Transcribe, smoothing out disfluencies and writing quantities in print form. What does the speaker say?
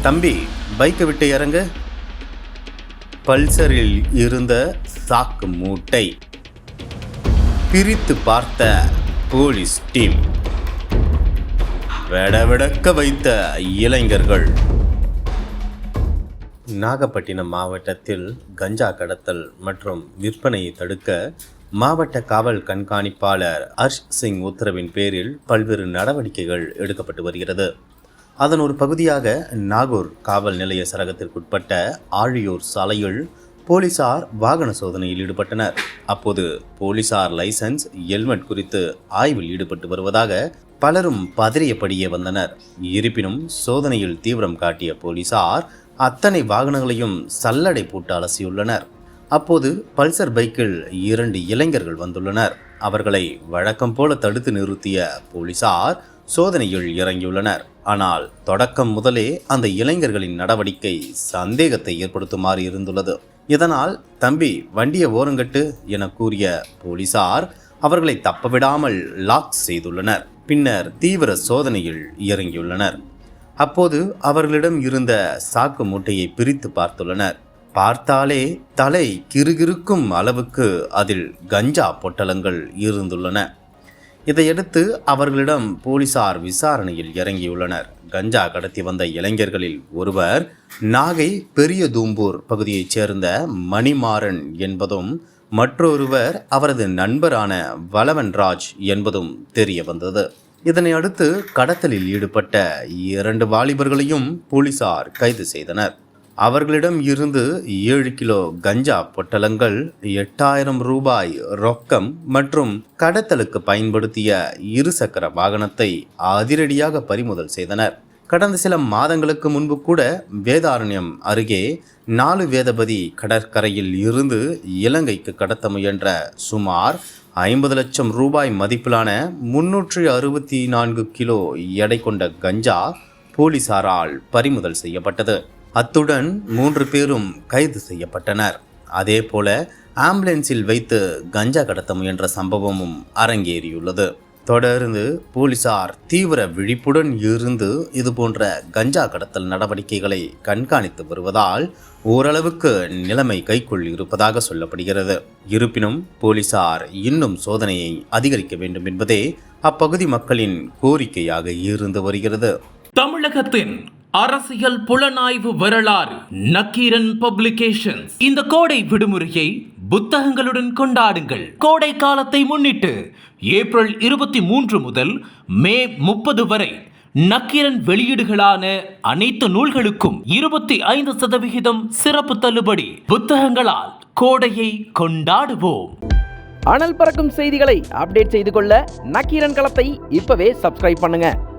தம்பி, பைக்கை விட்டு இறங்க. பல்சரில் இருந்த சாக்கு மூட்டை பிரித்து பார்த்த போலீஸ் டீம். வெடவெடக்க வைத்த இளைஞர்கள். நாகப்பட்டினம் மாவட்டத்தில் கஞ்சா கடத்தல் மற்றும் விற்பனையை தடுக்க மாவட்ட காவல் கண்காணிப்பாளர் ஹர்ஷ் சிங் உத்தரவின் பேரில் பல்வேறு நடவடிக்கைகள் எடுக்கப்பட்டு வருகிறது. அதன் ஒரு பகுதியாக நாகூர் காவல் நிலைய சரகத்திற்குட்பட்ட ஆழியூர் சாலையில் போலீசார் வாகன சோதனையில் ஈடுபட்டனர். அப்போது போலீசார் லைசன்ஸ், ஹெல்மெட் குறித்து ஆய்வில் ஈடுபட்டு வருவதாக பலரும் பதறியபடியே வந்தனர். இருப்பினும் சோதனையில் தீவிரம் காட்டிய போலீசார் அத்தனை வாகனங்களையும் சல்லடை போட்டு அலசியுள்ளனர். அப்போது பல்சர் பைக்கில் 2 இளைஞர்கள் வந்துள்ளனர். அவர்களை வழக்கம் போல தடுத்து நிறுத்திய போலீசார் சோதனையில் இறங்கியுள்ளனர். ஆனால் தொடக்கம் முதலே அந்த இளைஞர்களின் நடவடிக்கை சந்தேகத்தை ஏற்படுத்துமாறு இருந்துள்ளது. இதனால் தம்பி, வண்டியை ஓரங்கட்டு என கூறிய போலீசார் அவர்களை தப்பவிடாமல் லாக் செய்துள்ளனர். பின்னர் தீவிர சோதனையில் இறங்கியுள்ளனர். அப்போது அவர்களிடம் இருந்த சாக்கு மூட்டையை பிரித்து பார்த்துள்ளனர். பார்த்தாலே தலை கிறுகிறுக்கும் அளவுக்கு அதில் கஞ்சா பொட்டலங்கள் இருந்துள்ளன. இதையடுத்து அவர்களிடம் போலீசார் விசாரணையில் இறங்கியுள்ளனர். கஞ்சா கடத்தி வந்த இளைஞர்களில் ஒருவர் நாகை பெரியதூம்பூர் பகுதியைச் சேர்ந்த மணிமாறன் என்பதும், மற்றொருவர் அவரது நண்பரான வளவன்ராஜ் என்பதும் தெரிய வந்தது. இதனை அடுத்து கடத்தலில் ஈடுபட்ட 2 வாலிபர்களையும் போலீசார் கைது செய்தனர். அவர்களிடம் இருந்து 7 கிலோ கஞ்சா பொட்டலங்கள், 8000 ரூபாய் ரொக்கம் மற்றும் கடத்தலுக்கு பயன்படுத்திய 2 சக்கர வாகனத்தை அதிரடியாக பறிமுதல் செய்தனர். கடந்த சில மாதங்களுக்கு முன்பு கூட வேதாரண்யம் அருகே 4 வேதபதி கடற்கரையில் இருந்து இலங்கைக்கு கடத்த முயன்ற சுமார் 50 லட்சம் ரூபாய் மதிப்பிலான 364 கிலோ எடை கொண்ட கஞ்சா போலீசாரால் பறிமுதல் செய்யப்பட்டது. அத்துடன் 3 பேரும் கைது செய்யப்பட்டனர். அதே போல ஆம்புலன்ஸில் வைத்து கஞ்சா கடத்த முயன்ற சம்பவமும் அரங்கேறியுள்ளது. தொடர்ந்து போலீசார் தீவிர விழிப்புடன் இருந்து இதுபோன்ற கஞ்சா கடத்தல் நடவடிக்கைகளை கண்காணித்து வருவதால் ஓரளவுக்கு நிலைமை கைக்குள் இருப்பதாக சொல்லப்படுகிறது. இருப்பினும் போலீசார் இன்னும் சோதனையை அதிகரிக்க வேண்டும் என்பதே அப்பகுதி மக்களின் கோரிக்கையாக இருந்து வருகிறது. தமிழகத்தின் அரசியல் புலனாய்வு வரலாறு நக்கீரன் பப்ளிகேஷன்ஸ். இந்த கோடை விடுமுறையை புத்தகங்களுடன் கொண்டாடுங்கள். கோடை காலத்தை முன்னிட்டு ஏப்ரல் 23 முதல் மே 30 வரை நக்கீரன் வெளியீடுகளான அனைத்து நூல்களுக்கும் 25% சிறப்பு தள்ளுபடி. புத்தகங்களால் கோடையை கொண்டாடுவோம். அனல் பறக்கும் செய்திகளை அப்டேட் செய்து கொள்ள நக்கீரன் களத்தை இப்பவே சப்ஸ்கிரைப் பண்ணுங்க.